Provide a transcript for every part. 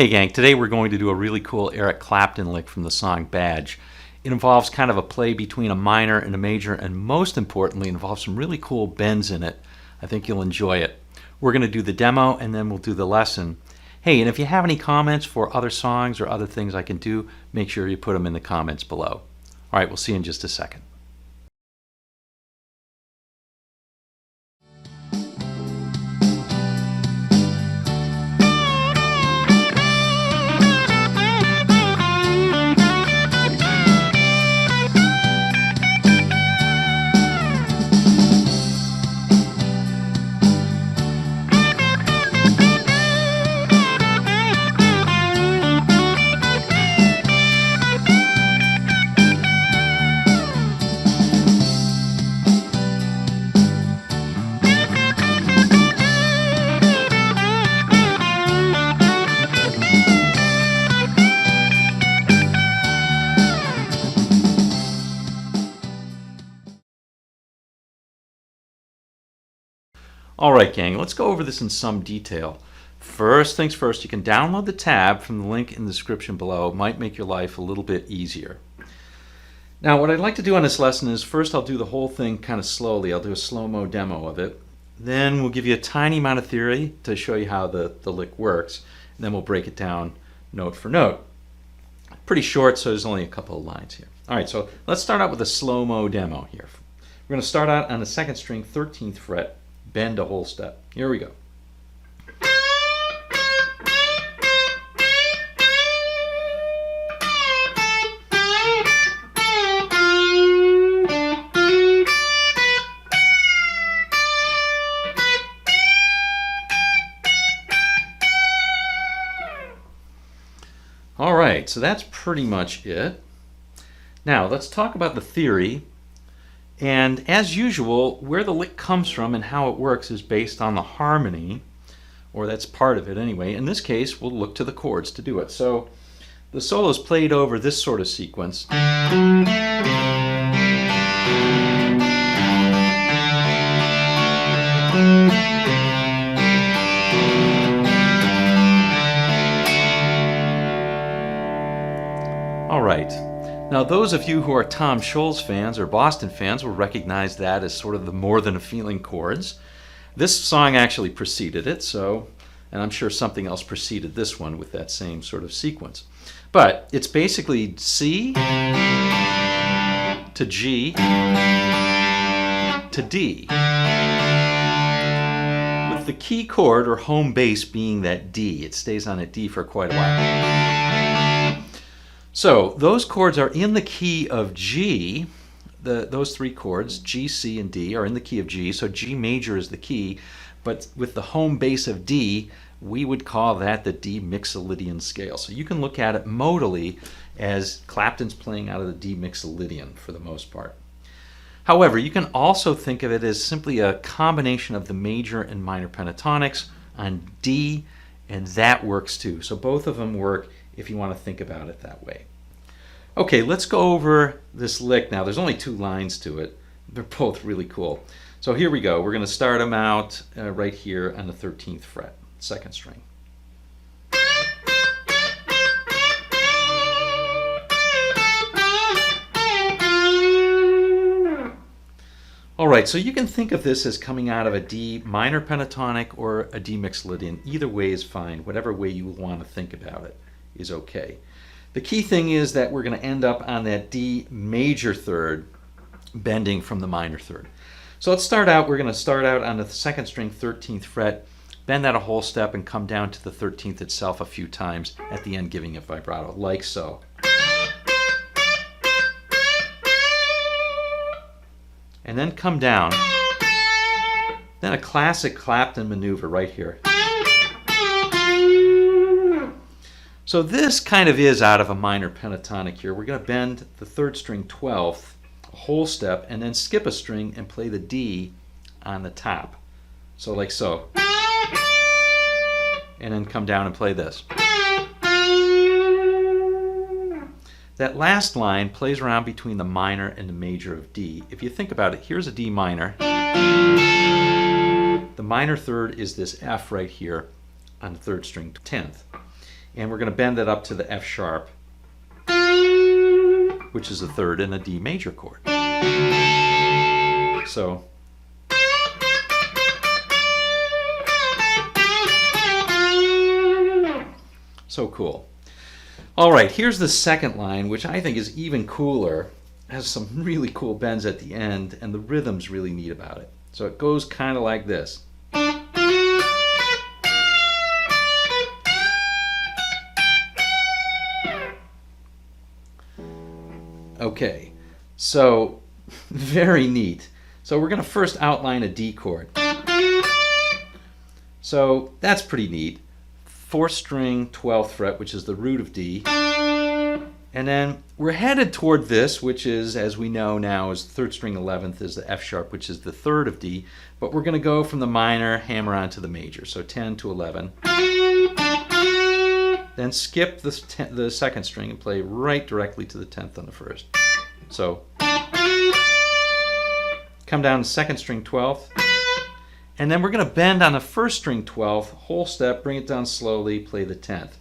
Hey gang, today we're going to do a really cool Eric Clapton lick from the song Badge. It involves kind of a play between a minor and a major, and most importantly involves some really cool bends in it. I think you'll enjoy it. We're going to do the demo and then we'll do the lesson. Hey, and if you have any comments for other songs or other things I can do, make sure you put them in the comments below. Alright, we'll see you in just a second. Alright gang, let's go over this in some detail. First things first, you can download the tab from the link in the description below. It might make your life a little bit easier. Now what I'd like to do on this lesson is first I'll do the whole thing kind of slowly. I'll do a slow-mo demo of it. Then we'll give you a tiny amount of theory to show you how the lick works. And then we'll break it down note for note. Pretty short, so there's only a couple of lines here. Alright, so let's start out with a slow-mo demo here. We're going to start out on the second string, 13th fret. Bend a whole step. Here we go. All right, so that's pretty much it. Now let's talk about the theory. And as usual, where the lick comes from and how it works is based on the harmony, or that's part of it anyway. In this case, we'll look to the chords to do it. So the solo is played over this sort of sequence. All right. Now those of you who are Tom Scholz fans or Boston fans will recognize that as sort of the More Than a Feeling chords. This song actually preceded it, and I'm sure something else preceded this one with that same sort of sequence. But it's basically C to G to D, with the key chord or home base being that D. It stays on a D for quite a while. So those chords are in the key of G. Those three chords, G, C, and D, are in the key of G. So G major is the key, but with the home base of D, we would call that the D Mixolydian scale. So you can look at it modally as Clapton's playing out of the D Mixolydian for the most part. However, you can also think of it as simply a combination of the major and minor pentatonics on D, and that works too. So both of them work if you want to think about it that way. Okay, let's go over this lick now. There's only two lines to it. They're both really cool. So here we go. We're going to start them out right here on the 13th fret, second string. All right, so you can think of this as coming out of a D minor pentatonic or a D Mixolydian. Either way is fine. Whatever way you want to think about it is okay. The key thing is that we're going to end up on that D major third, bending from the minor third. So let's start out. We're going to start out on the second string, 13th fret, bend that a whole step, and come down to the 13th itself a few times at the end, giving it vibrato, like so. And then come down. Then a classic Clapton maneuver right here. So this kind of is out of a minor pentatonic here. We're going to bend the third string 12th, a whole step, and then skip a string and play the D on the top. So like so. And then come down and play this. That last line plays around between the minor and the major of D. If you think about it, here's a D minor. The minor third is this F right here on the third string, 10th. and we're going to bend that up to the F sharp, which is a third in a D major chord. So cool. All right, here's the second line, which I think is even cooler. It has some really cool bends at the end, and the rhythm's really neat about it. So it goes kind of like this. Okay, so very neat. So we're going to first outline a D chord. So that's pretty neat. 4th string, 12th fret, which is the root of D. And then we're headed toward this, which is, as we know now, is 3rd string 11th is the F sharp, which is the 3rd of D. But we're going to go from the minor, hammer on to the major. So 10 to 11. Then skip the 2nd string and play right directly to the 10th on the 1st. So come down to 2nd string 12th. And then we're going to bend on the 1st string 12th, whole step, bring it down slowly, play the 10th.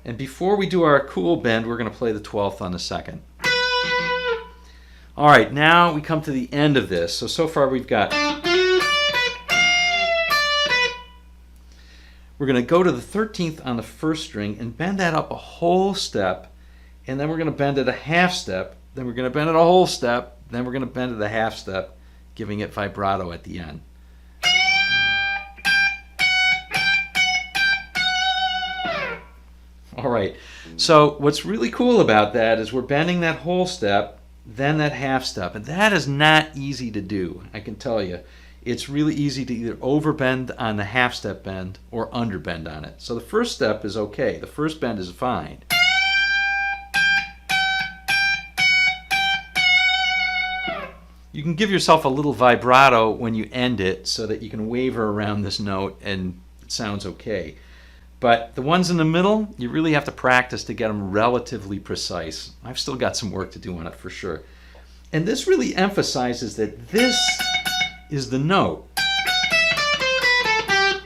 And before we do our cool bend, we're going to play the 12th on the 2nd. All right, now we come to the end of this. So far we've got... We're going to go to the 13th on the 1st string and bend that up a whole step. And then we're going to bend it a half step. Then we're going to bend it a whole step. Then we're going to bend it a half step, giving it vibrato at the end. All right, so what's really cool about that is we're bending that whole step, then that half step, and that is not easy to do, I can tell you. It's really easy to either overbend on the half step bend or underbend on it. So the first step is okay, the first bend is fine. You can give yourself a little vibrato when you end it so that you can waver around this note and it sounds okay. But the ones in the middle, you really have to practice to get them relatively precise. I've still got some work to do on it for sure. And this really emphasizes that this is the note.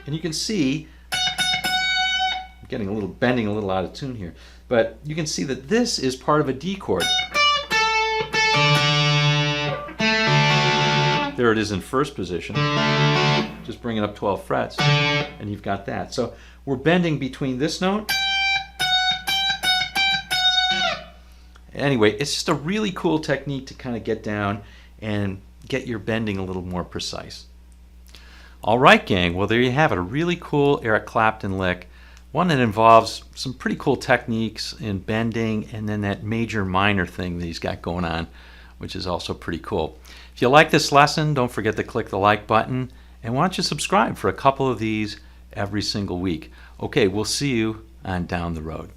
And you can see, I'm getting a little bending a little out of tune here, but you can see that this is part of a D chord. There it is in first position. Just bring it up 12 frets, and you've got that. So we're bending between this note. Anyway, it's just a really cool technique to kind of get down and get your bending a little more precise. All right, gang. Well, there you have it. A really cool Eric Clapton lick. One that involves some pretty cool techniques in bending and then that major minor thing that he's got going on, which is also pretty cool. If you like this lesson, don't forget to click the like button, and why don't you subscribe for a couple of these every single week. Okay, we'll see you on down the road.